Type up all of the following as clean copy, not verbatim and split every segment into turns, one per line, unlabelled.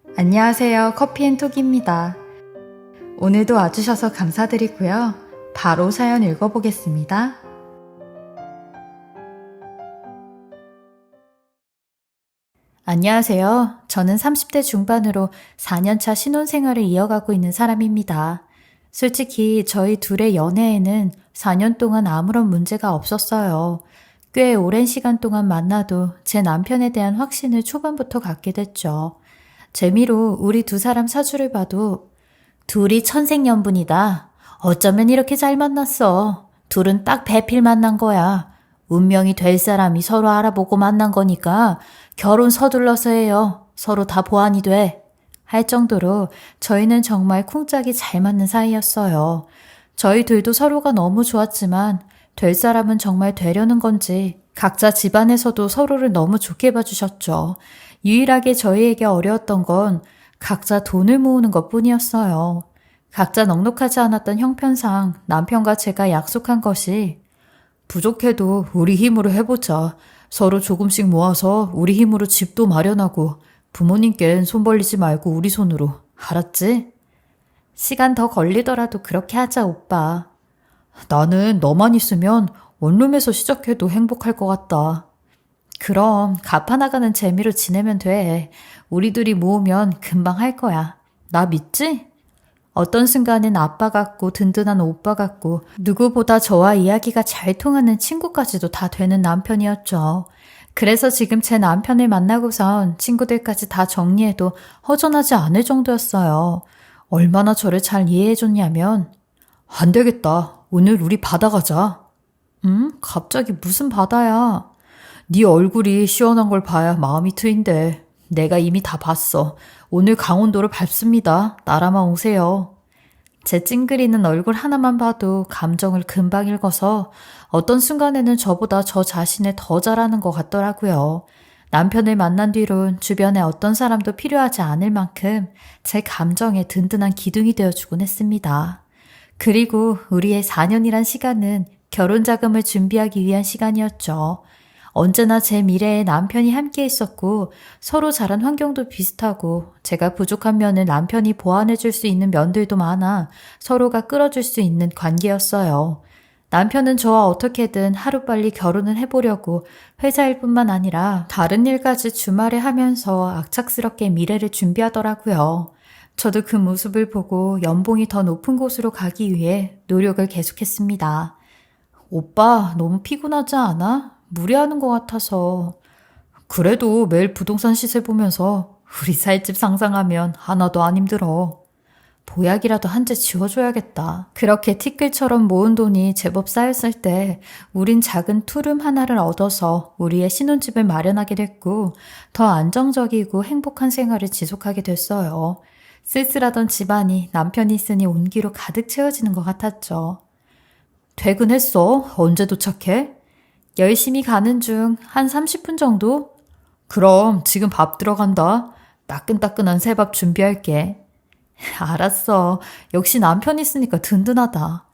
안녕하세요. 커피앤톡입니다. 오늘도 와주셔서 감사드리고요. 바로 사연 읽어보겠습니다. 안녕하세요. 저는 30대 중반으로 4년차 신혼생활을 이어가고 있는 사람입니다. 솔직히 저희 둘의 연애에는 4년 동안 아무런 문제가 없었어요. 꽤 오랜 시간 동안 만나도 제 남편에 대한 확신을 초반부터 갖게 됐죠. 재미로 우리 두 사람 사주를 봐도 둘이 천생연분이다. 어쩌면 이렇게 잘 만났어. 둘은 딱 배필 만난 거야. 운명이 될 사람이 서로 알아보고 만난 거니까 결혼 서둘러서 해요. 서로 다 보완이 돼. 할 정도로 저희는 정말 쿵짝이 잘 맞는 사이였어요. 저희 둘도 서로가 너무 좋았지만 될 사람은 정말 되려는 건지 각자 집안에서도 서로를 너무 좋게 봐주셨죠. 유일하게 저희에게 어려웠던 건 각자 돈을 모으는 것 뿐이었어요. 각자 넉넉하지 않았던 형편상 남편과 제가 약속한 것이 부족해도 우리 힘으로 해보자. 서로 조금씩 모아서 우리 힘으로 집도 마련하고 부모님께는 손 벌리지 말고 우리 손으로. 알았지? 시간 더 걸리더라도 그렇게 하자, 오빠. 나는 너만 있으면 원룸에서 시작해도 행복할 것 같다. 그럼 갚아나가는 재미로 지내면 돼. 우리 둘이 모으면 금방 할 거야. 나 믿지? 어떤 순간엔 아빠 같고 든든한 오빠 같고 누구보다 저와 이야기가 잘 통하는 친구까지도 다 되는 남편이었죠. 그래서 지금 제 남편을 만나고선 친구들까지 다 정리해도 허전하지 않을 정도였어요. 얼마나 저를 잘 이해해줬냐면 안 되겠다. 오늘 우리 바다 가자. 응? 갑자기 무슨 바다야? 네 얼굴이 시원한 걸 봐야 마음이 트인데 내가 이미 다 봤어. 오늘 강원도를 밟습니다. 나라만 오세요. 제 찡그리는 얼굴 하나만 봐도 감정을 금방 읽어서 어떤 순간에는 저보다 저 자신을 더 잘하는 것 같더라고요. 남편을 만난 뒤론 주변에 어떤 사람도 필요하지 않을 만큼 제 감정에 든든한 기둥이 되어주곤 했습니다. 그리고 우리의 4년이란 시간은 결혼 자금을 준비하기 위한 시간이었죠. 언제나 제 미래에 남편이 함께 있었고 서로 자란 환경도 비슷하고 제가 부족한 면을 남편이 보완해 줄 수 있는 면들도 많아 서로가 끌어줄 수 있는 관계였어요. 남편은 저와 어떻게든 하루빨리 결혼을 해보려고 회사 일뿐만 아니라 다른 일까지 주말에 하면서 악착스럽게 미래를 준비하더라고요. 저도 그 모습을 보고 연봉이 더 높은 곳으로 가기 위해 노력을 계속했습니다. 오빠, 너무 피곤하지 않아? 무리하는 것 같아서. 그래도 매일 부동산 시세 보면서 우리 살 집 상상하면 하나도 안 힘들어. 보약이라도 한 채 지워줘야겠다. 그렇게 티끌처럼 모은 돈이 제법 쌓였을 때 우린 작은 투룸 하나를 얻어서 우리의 신혼집을 마련하게 됐고 더 안정적이고 행복한 생활을 지속하게 됐어요. 쓸쓸하던 집안이 남편이 있으니 온기로 가득 채워지는 것 같았죠. 퇴근했어? 언제 도착해? 열심히 가는 중 한 30분 정도? 그럼 지금 밥 들어간다. 따끈따끈한 새밥 준비할게. 알았어. 역시 남편 있으니까 든든하다.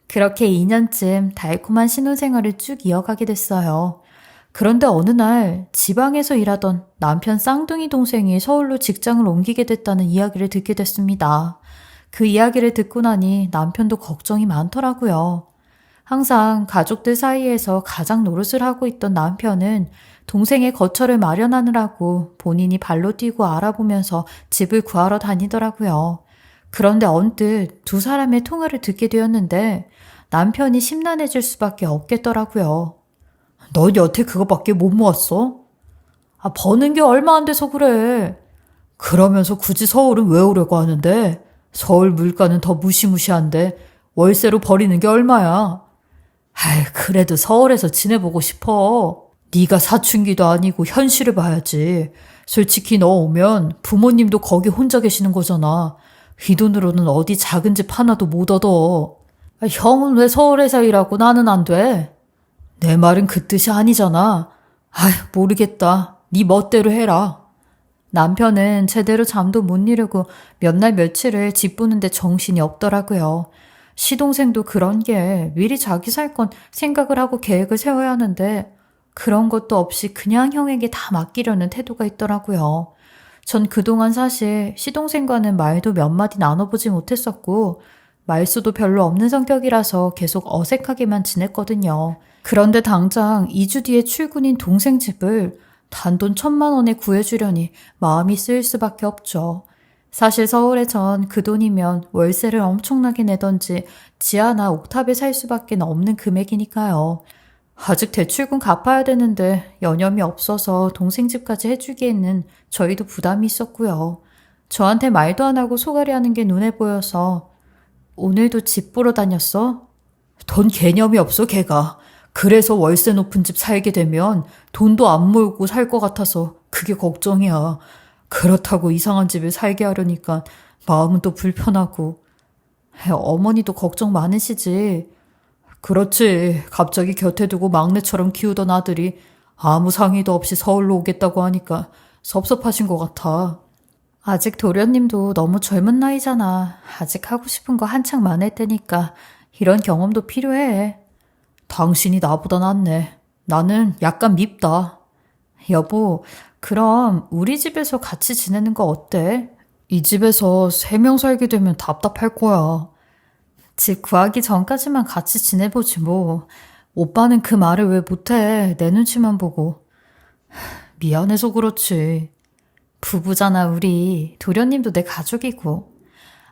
그렇게 2년쯤 달콤한 신혼생활을 쭉 이어가게 됐어요. 그런데 어느 날 지방에서 일하던 남편 쌍둥이 동생이 서울로 직장을 옮기게 됐다는 이야기를 듣게 됐습니다. 그 이야기를 듣고 나니 남편도 걱정이 많더라고요. 항상 가족들 사이에서 가장 노릇을 하고 있던 남편은 동생의 거처를 마련하느라고 본인이 발로 뛰고 알아보면서 집을 구하러 다니더라고요. 그런데 언뜻 두 사람의 통화를 듣게 되었는데 남편이 심란해질 수밖에 없겠더라고요. 넌 여태 그거밖에 못 모았어? 버는 게 얼마 안 돼서 그래. 그러면서 굳이 서울은 왜 오려고 하는데? 서울 물가는 더 무시무시한데 월세로 버리는 게 얼마야? 그래도 서울에서 지내보고 싶어. 네가 사춘기도 아니고 현실을 봐야지. 솔직히 너 오면 부모님도 거기 혼자 계시는 거잖아. 이 돈으로는 어디 작은 집 하나도 못 얻어. 형은 왜 서울에서 일하고 나는 안 돼? 내 말은 그 뜻이 아니잖아. 모르겠다. 네 멋대로 해라. 남편은 제대로 잠도 못 이루고 몇 날 며칠을 집 보는데 정신이 없더라고요. 시동생도 그런 게 미리 자기 살 건 생각을 하고 계획을 세워야 하는데 그런 것도 없이 그냥 형에게 다 맡기려는 태도가 있더라고요. 전 그동안 사실 시동생과는 말도 몇 마디 나눠보지 못했었고, 말수도 별로 없는 성격이라서 계속 어색하게만 지냈거든요. 그런데 당장 2주 뒤에 출근인 동생 집을 단돈 1,000만 원에 구해주려니 마음이 쓰일 수밖에 없죠. 사실 서울에 전 그 돈이면 월세를 엄청나게 내던지 지하나 옥탑에 살 수밖에 없는 금액이니까요. 아직 대출금 갚아야 되는데 여념이 없어서 동생 집까지 해주기에는 저희도 부담이 있었고요. 저한테 말도 안 하고 소갈이 하는 게 눈에 보여서 오늘도 집 보러 다녔어? 돈 개념이 없어 걔가. 그래서 월세 높은 집 살게 되면 돈도 안 모으고 살 것 같아서 그게 걱정이야. 그렇다고 이상한 집에 살게 하려니까 마음은 또 불편하고. 어머니도 걱정 많으시지. 그렇지. 갑자기 곁에 두고 막내처럼 키우던 아들이 아무 상의도 없이 서울로 오겠다고 하니까 섭섭하신 것 같아. 아직 도련님도 너무 젊은 나이잖아. 아직 하고 싶은 거 한창 많을 테니까 이런 경험도 필요해. 당신이 나보다 낫네. 나는 약간 밉다. 여보, 그럼 우리 집에서 같이 지내는 거 어때? 이 집에서 3명 살게 되면 답답할 거야. 집 구하기 전까지만 같이 지내보지 뭐. 오빠는 그 말을 왜 못해. 내 눈치만 보고. 미안해서 그렇지. 부부잖아 우리. 도련님도 내 가족이고.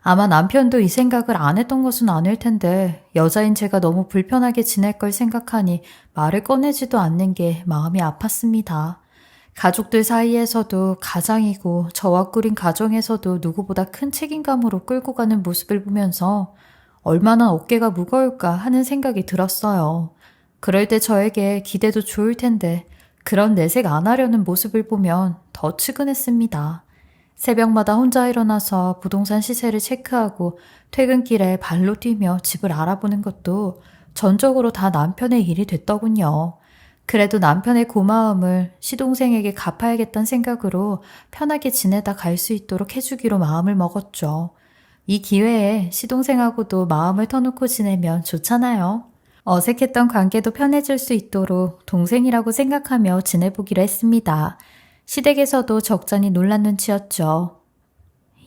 아마 남편도 이 생각을 안 했던 것은 아닐 텐데 여자인 제가 너무 불편하게 지낼 걸 생각하니 말을 꺼내지도 않는 게 마음이 아팠습니다. 가족들 사이에서도 가장이고 저와 꾸린 가정에서도 누구보다 큰 책임감으로 끌고 가는 모습을 보면서 얼마나 어깨가 무거울까 하는 생각이 들었어요. 그럴 때 저에게 기대도 좋을 텐데 그런 내색 안 하려는 모습을 보면 더 측은했습니다. 새벽마다 혼자 일어나서 부동산 시세를 체크하고 퇴근길에 발로 뛰며 집을 알아보는 것도 전적으로 다 남편의 일이 됐더군요. 그래도 남편의 고마움을 시동생에게 갚아야겠다는 생각으로 편하게 지내다 갈 수 있도록 해주기로 마음을 먹었죠. 이 기회에 시동생하고도 마음을 터놓고 지내면 좋잖아요. 어색했던 관계도 편해질 수 있도록 동생이라고 생각하며 지내보기로 했습니다. 시댁에서도 적잖이 놀란 눈치였죠.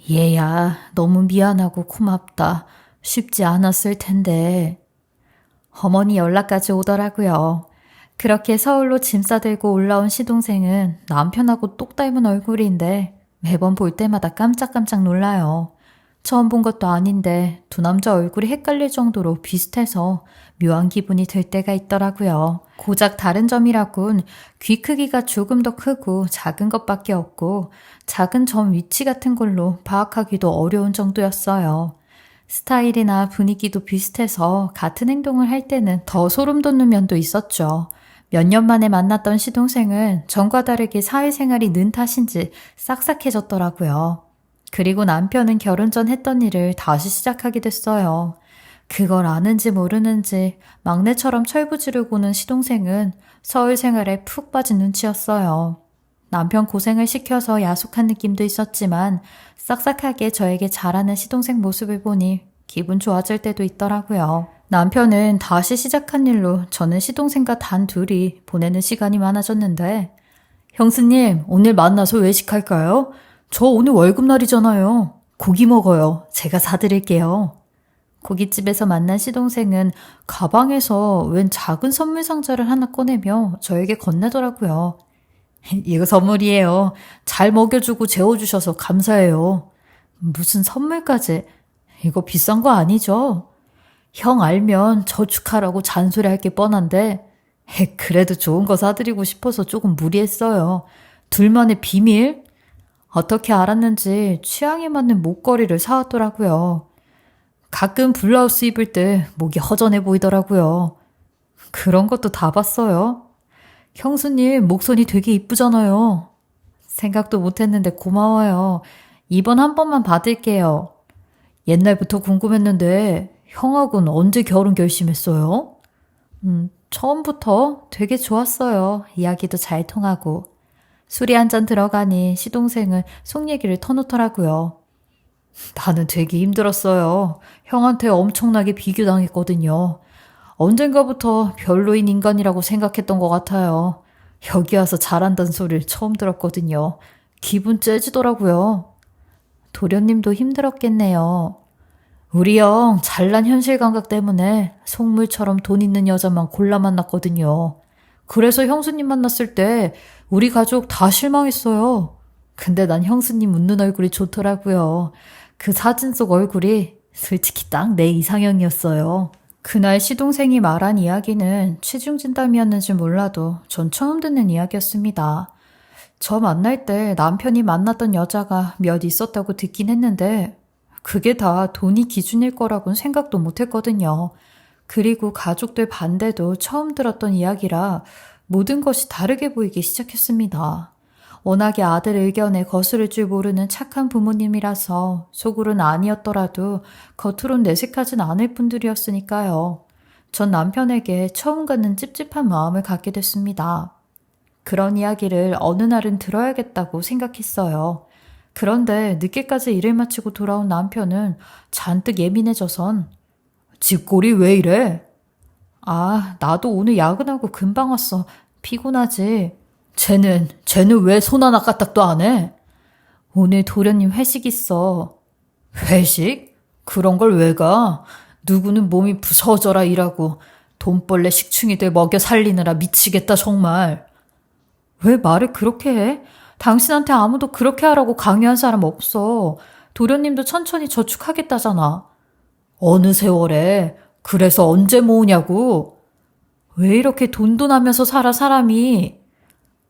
얘야, 너무 미안하고 고맙다. 쉽지 않았을 텐데. 어머니 연락까지 오더라고요. 그렇게 서울로 짐 싸들고 올라온 시동생은 남편하고 똑 닮은 얼굴인데 매번 볼 때마다 깜짝깜짝 놀라요. 처음 본 것도 아닌데 두 남자 얼굴이 헷갈릴 정도로 비슷해서 묘한 기분이 들 때가 있더라고요. 고작 다른 점이라곤 귀 크기가 조금 더 크고 작은 것밖에 없고 작은 점 위치 같은 걸로 파악하기도 어려운 정도였어요. 스타일이나 분위기도 비슷해서 같은 행동을 할 때는 더 소름 돋는 면도 있었죠. 몇 년 만에 만났던 시동생은 전과 다르게 사회생활이 는 탓인지 싹싹해졌더라고요. 그리고 남편은 결혼 전 했던 일을 다시 시작하게 됐어요. 그걸 아는지 모르는지 막내처럼 철부지르고는 시동생은 서울 생활에 푹 빠진 눈치였어요. 남편 고생을 시켜서 야속한 느낌도 있었지만 싹싹하게 저에게 잘하는 시동생 모습을 보니 기분 좋아질 때도 있더라고요. 남편은 다시 시작한 일로 저는 시동생과 단 둘이 보내는 시간이 많아졌는데 형수님, 오늘 만나서 외식할까요? 저 오늘 월급날이잖아요. 고기 먹어요. 제가 사드릴게요. 고깃집에서 만난 시동생은 가방에서 웬 작은 선물 상자를 하나 꺼내며 저에게 건네더라고요. 이거 선물이에요. 잘 먹여주고 재워주셔서 감사해요. 무슨 선물까지. 이거 비싼 거 아니죠? 형 알면 저축하라고 잔소리할 게 뻔한데 그래도 좋은 거 사드리고 싶어서 조금 무리했어요. 둘만의 비밀? 어떻게 알았는지 취향에 맞는 목걸이를 사왔더라고요. 가끔 블라우스 입을 때 목이 허전해 보이더라고요. 그런 것도 다 봤어요. 형수님 목선이 되게 이쁘잖아요. 생각도 못했는데 고마워요. 이번 한 번만 받을게요. 옛날부터 궁금했는데 형하고는 언제 결혼 결심했어요? 처음부터 되게 좋았어요. 이야기도 잘 통하고. 술이 한 잔 들어가니 시동생은 속 얘기를 터놓더라고요. 나는 되게 힘들었어요. 형한테 엄청나게 비교당했거든요. 언젠가부터 별로인 인간이라고 생각했던 것 같아요. 여기 와서 잘한다는 소리를 처음 들었거든요. 기분 째지더라고요. 도련님도 힘들었겠네요. 우리 형 잘난 현실 감각 때문에 속물처럼 돈 있는 여자만 골라 만났거든요. 그래서 형수님 만났을 때 우리 가족 다 실망했어요. 근데 난 형수님 웃는 얼굴이 좋더라고요. 그 사진 속 얼굴이 솔직히 딱 내 이상형이었어요. 그날 시동생이 말한 이야기는 취중진담이었는지 몰라도 전 처음 듣는 이야기였습니다. 저 만날 때 남편이 만났던 여자가 몇 있었다고 듣긴 했는데 그게 다 돈이 기준일 거라고는 생각도 못 했거든요. 그리고 가족들 반대도 처음 들었던 이야기라 모든 것이 다르게 보이기 시작했습니다. 워낙에 아들 의견에 거스를 줄 모르는 착한 부모님이라서 속으로는 아니었더라도 겉으론 내색하진 않을 분들이었으니까요. 전 남편에게 처음 갖는 찝찝한 마음을 갖게 됐습니다. 그런 이야기를 어느 날은 들어야겠다고 생각했어요. 그런데 늦게까지 일을 마치고 돌아온 남편은 잔뜩 예민해져선 집골이 왜 이래? 아, 나도 오늘 야근하고 금방 왔어. 피곤하지? 쟤는 왜 손 하나 까딱도 안 해? 오늘 도련님 회식 있어. 회식? 그런 걸 왜 가? 누구는 몸이 부서져라 일하고 돈벌레 식충이들 먹여 살리느라 미치겠다 정말. 왜 말을 그렇게 해? 당신한테 아무도 그렇게 하라고 강요한 사람 없어. 도련님도 천천히 저축하겠다잖아. 어느 세월에? 그래서 언제 모으냐고? 왜 이렇게 돈돈하면서 살아 사람이?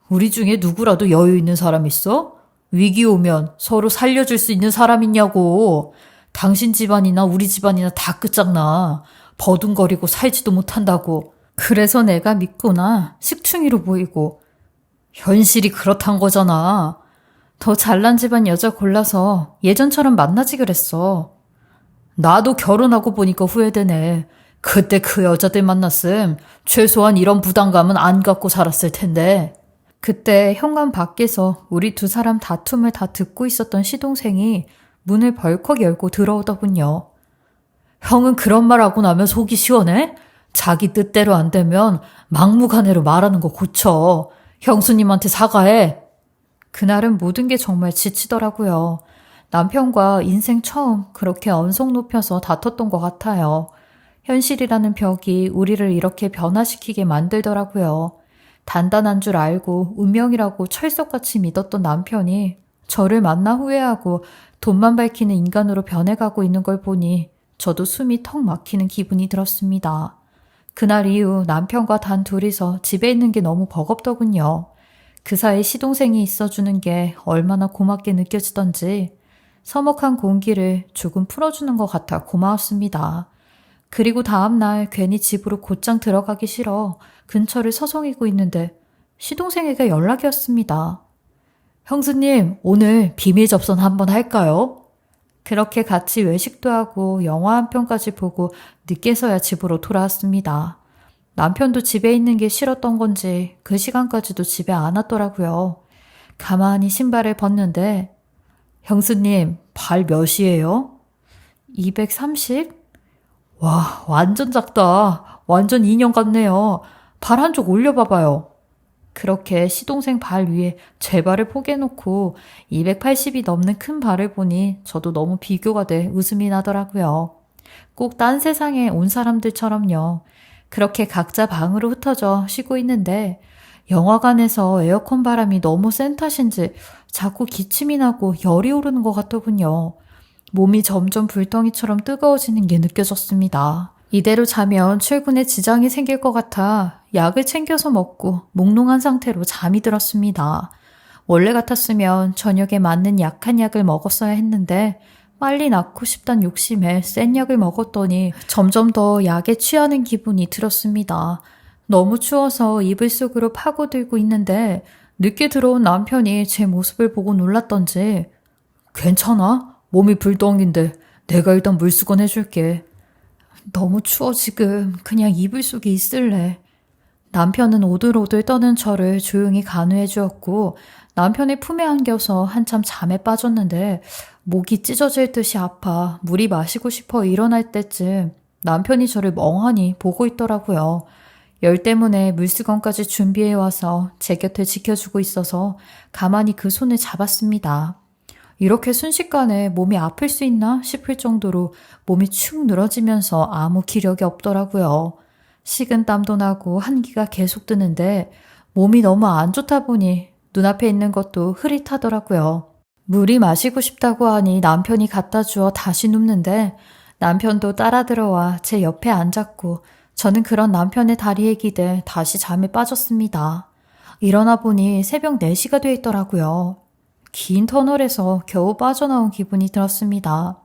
우리 중에 누구라도 여유 있는 사람 있어? 위기 오면 서로 살려줄 수 있는 사람 있냐고. 당신 집안이나 우리 집안이나 다 끝장나. 버둥거리고 살지도 못한다고. 그래서 내가 믿구나. 식충이로 보이고. 현실이 그렇단 거잖아. 더 잘난 집안 여자 골라서 예전처럼 만나지 그랬어. 나도 결혼하고 보니까 후회되네. 그때 그 여자들 만났음 최소한 이런 부담감은 안 갖고 살았을 텐데. 그때 현관 밖에서 우리 두 사람 다툼을 다 듣고 있었던 시동생이 문을 벌컥 열고 들어오더군요. 형은 그런 말 하고 나면 속이 시원해? 자기 뜻대로 안 되면 막무가내로 말하는 거 고쳐. 형수님한테 사과해. 그날은 모든 게 정말 지치더라고요. 남편과 인생 처음 그렇게 언성 높여서 다퉜던 것 같아요. 현실이라는 벽이 우리를 이렇게 변화시키게 만들더라고요. 단단한 줄 알고 운명이라고 철석같이 믿었던 남편이 저를 만나 후회하고 돈만 밝히는 인간으로 변해가고 있는 걸 보니 저도 숨이 턱 막히는 기분이 들었습니다. 그날 이후 남편과 단 둘이서 집에 있는 게 너무 버겁더군요. 그 사이 시동생이 있어주는 게 얼마나 고맙게 느껴지던지 서먹한 공기를 조금 풀어주는 것 같아 고마웠습니다. 그리고 다음날 괜히 집으로 곧장 들어가기 싫어 근처를 서성이고 있는데 시동생에게 연락이 왔습니다. 형수님, 오늘 비밀 접선 한번 할까요? 그렇게 같이 외식도 하고 영화 한 편까지 보고 늦게서야 집으로 돌아왔습니다. 남편도 집에 있는 게 싫었던 건지 그 시간까지도 집에 안 왔더라고요. 가만히 신발을 벗는데 형수님, 발 몇이에요? 230? 와, 완전 작다. 완전 인형 같네요. 발 한쪽 올려봐봐요. 그렇게 시동생 발 위에 제 발을 포개놓고 280이 넘는 큰 발을 보니 저도 너무 비교가 돼 웃음이 나더라고요. 꼭 딴 세상에 온 사람들처럼요. 그렇게 각자 방으로 흩어져 쉬고 있는데 영화관에서 에어컨 바람이 너무 센 탓인지 자꾸 기침이 나고 열이 오르는 것 같더군요. 몸이 점점 불덩이처럼 뜨거워지는 게 느껴졌습니다. 이대로 자면 출근에 지장이 생길 것 같아 약을 챙겨서 먹고 몽롱한 상태로 잠이 들었습니다. 원래 같았으면 저녁에 맞는 약한 약을 먹었어야 했는데 빨리 낫고 싶단 욕심에 센 약을 먹었더니 점점 더 약에 취하는 기분이 들었습니다. 너무 추워서 이불 속으로 파고들고 있는데 늦게 들어온 남편이 제 모습을 보고 놀랐던지 괜찮아? 몸이 불덩인데 내가 일단 물수건 해줄게. 너무 추워 지금. 그냥 이불 속에 있을래. 남편은 오들오들 떠는 저를 조용히 간호해 주었고 남편의 품에 안겨서 한참 잠에 빠졌는데 목이 찢어질 듯이 아파 물이 마시고 싶어 일어날 때쯤 남편이 저를 멍하니 보고 있더라고요. 열 때문에 물수건까지 준비해와서 제 곁을 지켜주고 있어서 가만히 그 손을 잡았습니다. 이렇게 순식간에 몸이 아플 수 있나 싶을 정도로 몸이 축 늘어지면서 아무 기력이 없더라고요. 식은 땀도 나고 한기가 계속 드는데 몸이 너무 안 좋다 보니 눈앞에 있는 것도 흐릿하더라고요. 물이 마시고 싶다고 하니 남편이 갖다 주어 다시 눕는데 남편도 따라 들어와 제 옆에 앉았고 저는 그런 남편의 다리에 기대 다시 잠에 빠졌습니다. 일어나 보니 새벽 4시가 돼 있더라고요. 긴 터널에서 겨우 빠져나온 기분이 들었습니다.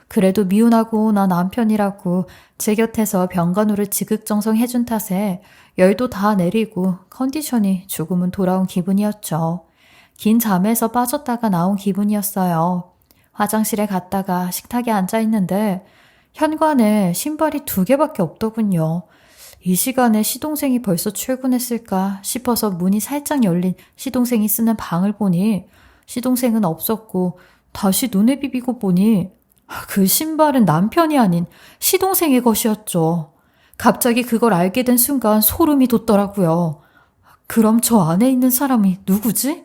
그래도 미운하고 나 남편이라고 제 곁에서 병간호를 지극정성 해준 탓에 열도 다 내리고 컨디션이 조금은 돌아온 기분이었죠. 긴 잠에서 빠졌다가 나온 기분이었어요. 화장실에 갔다가 식탁에 앉아있는데 현관에 신발이 2개밖에 없더군요. 이 시간에 시동생이 벌써 출근했을까 싶어서 문이 살짝 열린 시동생이 쓰는 방을 보니 시동생은 없었고 다시 눈에 비비고 보니 그 신발은 남편이 아닌 시동생의 것이었죠. 갑자기 그걸 알게 된 순간 소름이 돋더라고요. 그럼 저 안에 있는 사람이 누구지?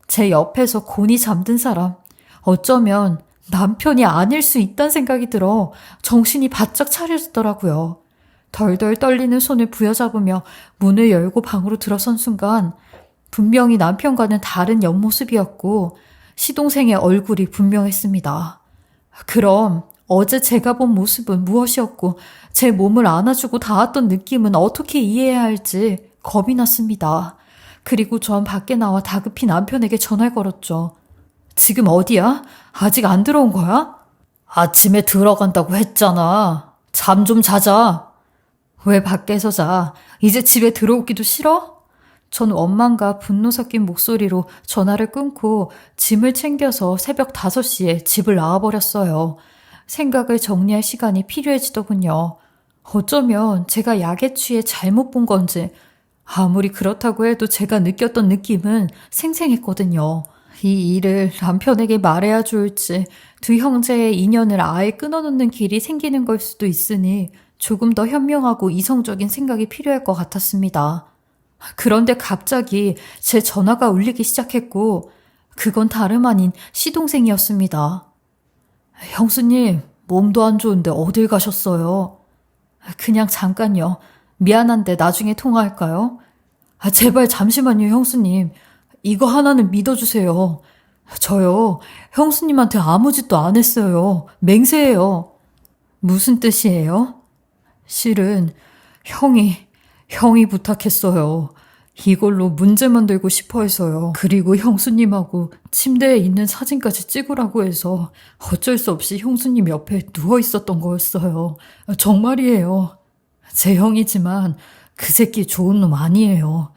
제 옆에서 곤히 잠든 사람. 어쩌면 남편이 아닐 수 있다는 생각이 들어 정신이 바짝 차려지더라고요. 덜덜 떨리는 손을 부여잡으며 문을 열고 방으로 들어선 순간 분명히 남편과는 다른 옆모습이었고 시동생의 얼굴이 분명했습니다. 그럼 어제 제가 본 모습은 무엇이었고 제 몸을 안아주고 닿았던 느낌은 어떻게 이해해야 할지 겁이 났습니다. 그리고 전 밖에 나와 다급히 남편에게 전화를 걸었죠. 지금 어디야? 아직 안 들어온 거야? 아침에 들어간다고 했잖아. 잠 좀 자자. 왜 밖에서 자? 이제 집에 들어오기도 싫어? 전 원망과 분노 섞인 목소리로 전화를 끊고 짐을 챙겨서 새벽 5시에 집을 나와버렸어요. 생각을 정리할 시간이 필요해지더군요. 어쩌면 제가 약에 취해 잘못 본 건지 아무리 그렇다고 해도 제가 느꼈던 느낌은 생생했거든요. 이 일을 남편에게 말해야 좋을지 두 형제의 인연을 아예 끊어놓는 길이 생기는 걸 수도 있으니 조금 더 현명하고 이성적인 생각이 필요할 것 같았습니다. 그런데 갑자기 제 전화가 울리기 시작했고 그건 다름 아닌 시동생이었습니다. 형수님, 몸도 안 좋은데 어딜 가셨어요? 그냥 잠깐요. 미안한데 나중에 통화할까요? 제발 잠시만요, 형수님. 이거 하나는 믿어주세요. 저요, 형수님한테 아무 짓도 안 했어요. 맹세해요. 무슨 뜻이에요? 실은 형이 부탁했어요. 이걸로 문제 만들고 싶어 해서요. 그리고 형수님하고 침대에 있는 사진까지 찍으라고 해서 어쩔 수 없이 형수님 옆에 누워 있었던 거였어요. 정말이에요. 제 형이지만 그 새끼 좋은 놈 아니에요.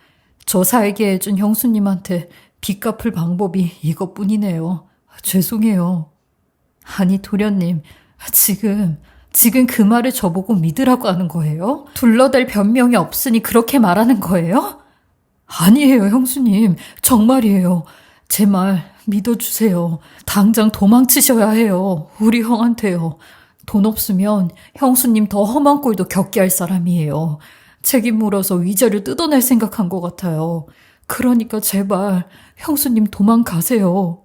저 살게 해준 형수님한테 빚 갚을 방법이 이것뿐이네요. 죄송해요. 아니 도련님, 지금 그 말을 저보고 믿으라고 하는 거예요? 둘러댈 변명이 없으니 그렇게 말하는 거예요? 아니에요, 형수님. 정말이에요. 제 말 믿어주세요. 당장 도망치셔야 해요. 우리 형한테요. 돈 없으면 형수님 더 험한 꼴도 겪게 할 사람이에요. 책임 물어서 위자료 뜯어낼 생각한 것 같아요. 그러니까 제발 형수님 도망가세요.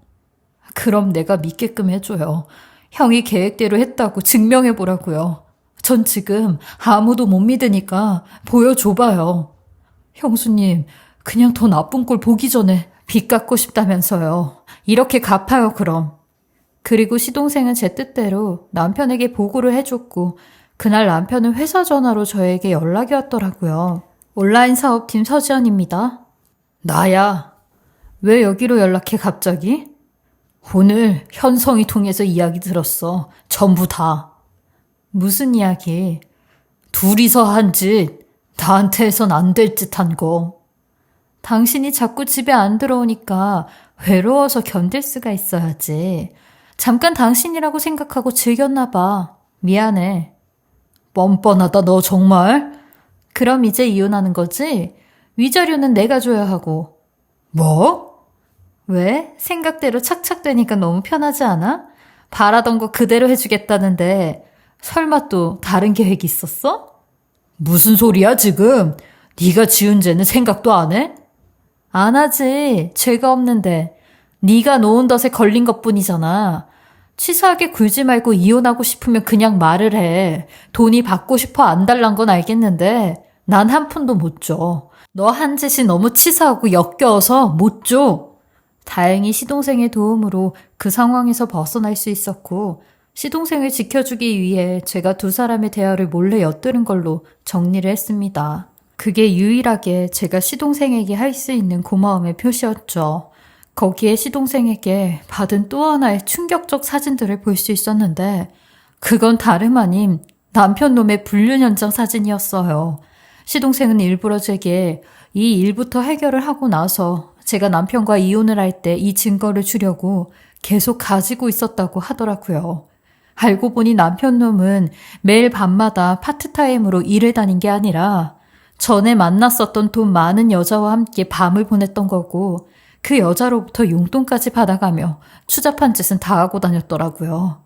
그럼 내가 믿게끔 해줘요. 형이 계획대로 했다고 증명해보라고요. 전 지금 아무도 못 믿으니까 보여줘봐요. 형수님, 그냥 더 나쁜 꼴 보기 전에 빚 갚고 싶다면서요. 이렇게 갚아요, 그럼. 그리고 시동생은 제 뜻대로 남편에게 보고를 해줬고 그날 남편은 회사 전화로 저에게 연락이 왔더라고요. 온라인 사업팀 서지연입니다. 나야. 왜 여기로 연락해 갑자기? 오늘 현성이 통해서 이야기 들었어. 전부 다. 무슨 이야기? 둘이서 한 짓, 나한테 해선 안 될 짓 한 거. 당신이 자꾸 집에 안 들어오니까 외로워서 견딜 수가 있어야지. 잠깐 당신이라고 생각하고 즐겼나 봐. 미안해. 뻔뻔하다 너 정말? 그럼 이제 이혼하는 거지? 위자료는 내가 줘야 하고. 뭐? 왜? 생각대로 착착되니까 너무 편하지 않아? 바라던 거 그대로 해주겠다는데 설마 또 다른 계획이 있었어? 무슨 소리야 지금? 네가 지은 죄는 생각도 안 해? 안 하지. 죄가 없는데. 네가 놓은 덫에 걸린 것뿐이잖아. 치사하게 굴지 말고 이혼하고 싶으면 그냥 말을 해. 돈이 받고 싶어 안 달란 건 알겠는데 난 한 푼도 못 줘. 너 한 짓이 너무 치사하고 역겨워서 못 줘. 다행히 시동생의 도움으로 그 상황에서 벗어날 수 있었고 시동생을 지켜주기 위해 제가 두 사람의 대화를 몰래 엿들은 걸로 정리를 했습니다. 그게 유일하게 제가 시동생에게 할 수 있는 고마움의 표시였죠. 거기에 시동생에게 받은 또 하나의 충격적 사진들을 볼 수 있었는데 그건 다름 아닌 남편 놈의 불륜 현장 사진이었어요. 시동생은 일부러 제게 이 일부터 해결을 하고 나서 제가 남편과 이혼을 할 때 이 증거를 주려고 계속 가지고 있었다고 하더라고요. 알고 보니 남편 놈은 매일 밤마다 파트타임으로 일을 다닌 게 아니라 전에 만났었던 돈 많은 여자와 함께 밤을 보냈던 거고 그 여자로부터 용돈까지 받아가며 추잡한 짓은 다 하고 다녔더라고요.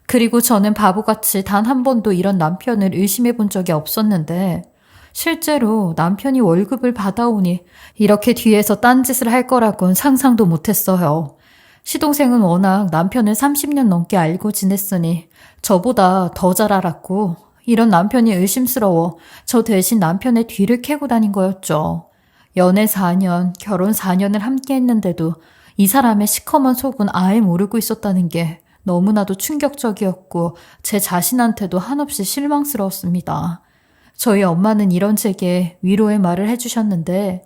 그리고 저는 바보같이 단 한 번도 이런 남편을 의심해 본 적이 없었는데 실제로 남편이 월급을 받아오니 이렇게 뒤에서 딴짓을 할 거라곤 상상도 못했어요. 시동생은 워낙 남편을 30년 넘게 알고 지냈으니 저보다 더 잘 알았고 이런 남편이 의심스러워 저 대신 남편의 뒤를 캐고 다닌 거였죠. 연애 4년, 결혼 4년을 함께 했는데도 이 사람의 시커먼 속은 아예 모르고 있었다는 게 너무나도 충격적이었고 제 자신한테도 한없이 실망스러웠습니다. 저희 엄마는 이런 제게 위로의 말을 해주셨는데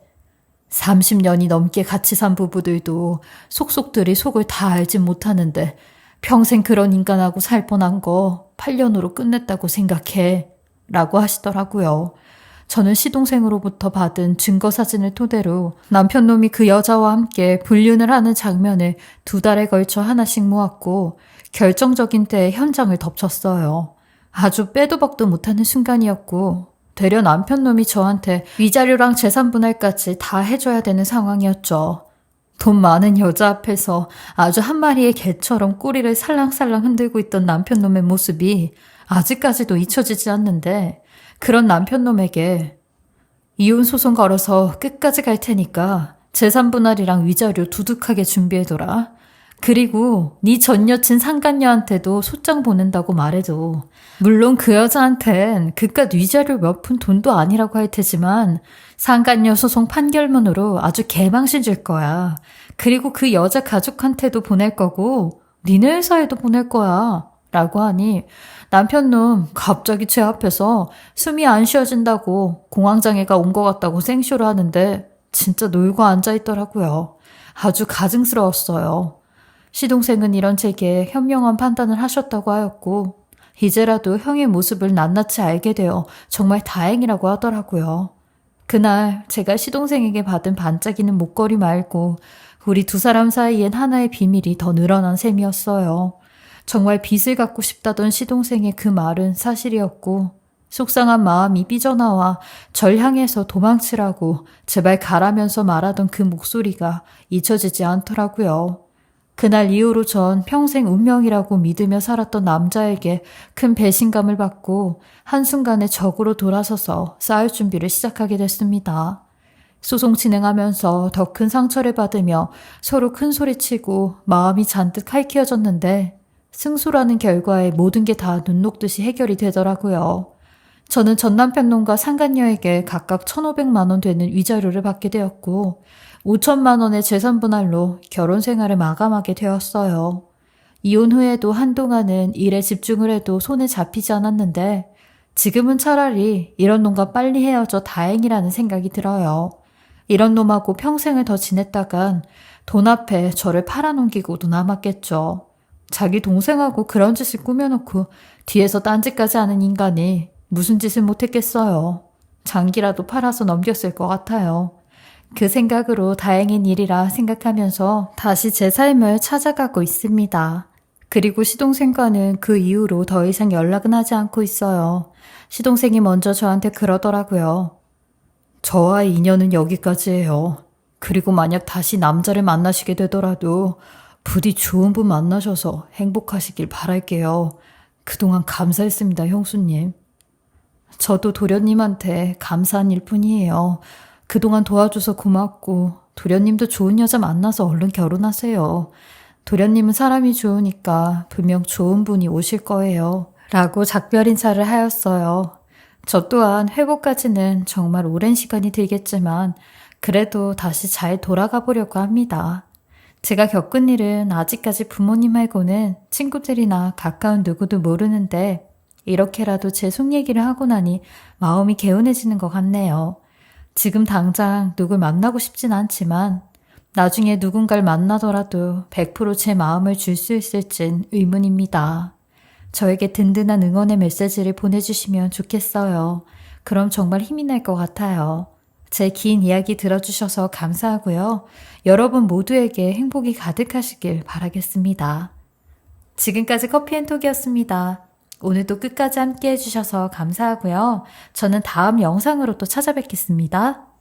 30년이 넘게 같이 산 부부들도 속속들이 속을 다 알진 못하는데 평생 그런 인간하고 살 뻔한 거 8년으로 끝냈다고 생각해 라고 하시더라고요. 저는 시동생으로부터 받은 증거 사진을 토대로 남편 놈이 그 여자와 함께 불륜을 하는 장면을 2달에 걸쳐 하나씩 모았고 결정적인 때에 현장을 덮쳤어요. 아주 빼도 박도 못하는 순간이었고 되려 남편 놈이 저한테 위자료랑 재산 분할까지 다 해줘야 되는 상황이었죠. 돈 많은 여자 앞에서 아주 한 마리의 개처럼 꼬리를 살랑살랑 흔들고 있던 남편 놈의 모습이 아직까지도 잊혀지지 않는데 그런 남편 놈에게 이혼 소송 걸어서 끝까지 갈 테니까 재산 분할이랑 위자료 두둑하게 준비해둬라. 그리고 네 전 여친 상간녀한테도 소장 보낸다고 말해줘. 물론 그 여자한텐 그깟 위자료 몇 푼 돈도 아니라고 할 테지만 상간녀 소송 판결문으로 아주 개망신 줄 거야. 그리고 그 여자 가족한테도 보낼 거고 니네 회사에도 보낼 거야. 라고 하니 남편 놈 갑자기 제 앞에서 숨이 안 쉬어진다고 공황장애가 온 것 같다고 생쇼를 하는데 진짜 놀고 앉아있더라고요. 아주 가증스러웠어요. 시동생은 이런 제게 현명한 판단을 하셨다고 하였고 이제라도 형의 모습을 낱낱이 알게 되어 정말 다행이라고 하더라고요. 그날 제가 시동생에게 받은 반짝이는 목걸이 말고 우리 두 사람 사이엔 하나의 비밀이 더 늘어난 셈이었어요. 정말 빚을 갚고 싶다던 시동생의 그 말은 사실이었고 속상한 마음이 삐져나와 절 향해서 도망치라고 제발 가라면서 말하던 그 목소리가 잊혀지지 않더라고요. 그날 이후로 전 평생 운명이라고 믿으며 살았던 남자에게 큰 배신감을 받고 한순간에 적으로 돌아서서 싸울 준비를 시작하게 됐습니다. 소송 진행하면서 더 큰 상처를 받으며 서로 큰 소리치고 마음이 잔뜩 할퀴어졌는데 승소라는 결과에 모든 게 다 눈 녹듯이 해결이 되더라고요. 저는 전 남편 놈과 상간녀에게 각각 1,500만 원 되는 위자료를 받게 되었고 5천만 원의 재산 분할로 결혼 생활을 마감하게 되었어요. 이혼 후에도 한동안은 일에 집중을 해도 손에 잡히지 않았는데 지금은 차라리 이런 놈과 빨리 헤어져 다행이라는 생각이 들어요. 이런 놈하고 평생을 더 지냈다간 돈 앞에 저를 팔아넘기고도 남았겠죠. 자기 동생하고 그런 짓을 꾸며놓고 뒤에서 딴짓까지 하는 인간이 무슨 짓을 못했겠어요. 장기라도 팔아서 넘겼을 것 같아요. 그 생각으로 다행인 일이라 생각하면서 다시 제 삶을 찾아가고 있습니다. 그리고 시동생과는 그 이후로 더 이상 연락은 하지 않고 있어요. 시동생이 먼저 저한테 그러더라고요. 저와의 인연은 여기까지예요. 그리고 만약 다시 남자를 만나시게 되더라도 부디 좋은 분 만나셔서 행복하시길 바랄게요. 그동안 감사했습니다, 형수님. 저도 도련님한테 감사한 일뿐이에요. 그동안 도와줘서 고맙고 도련님도 좋은 여자 만나서 얼른 결혼하세요. 도련님은 사람이 좋으니까 분명 좋은 분이 오실 거예요. 라고 작별 인사를 하였어요. 저 또한 회복까지는 정말 오랜 시간이 들겠지만 그래도 다시 잘 돌아가 보려고 합니다. 제가 겪은 일은 아직까지 부모님 말고는 친구들이나 가까운 누구도 모르는데 이렇게라도 제 속 얘기를 하고 나니 마음이 개운해지는 것 같네요. 지금 당장 누굴 만나고 싶진 않지만 나중에 누군가를 만나더라도 100%제 마음을 줄 수 있을진 의문입니다. 저에게 든든한 응원의 메시지를 보내주시면 좋겠어요. 그럼 정말 힘이 날 것 같아요. 제 긴 이야기 들어주셔서 감사하고요. 여러분 모두에게 행복이 가득하시길 바라겠습니다. 지금까지 커피앤톡이었습니다. 오늘도 끝까지 함께 해주셔서 감사하고요. 저는 다음 영상으로 또 찾아뵙겠습니다.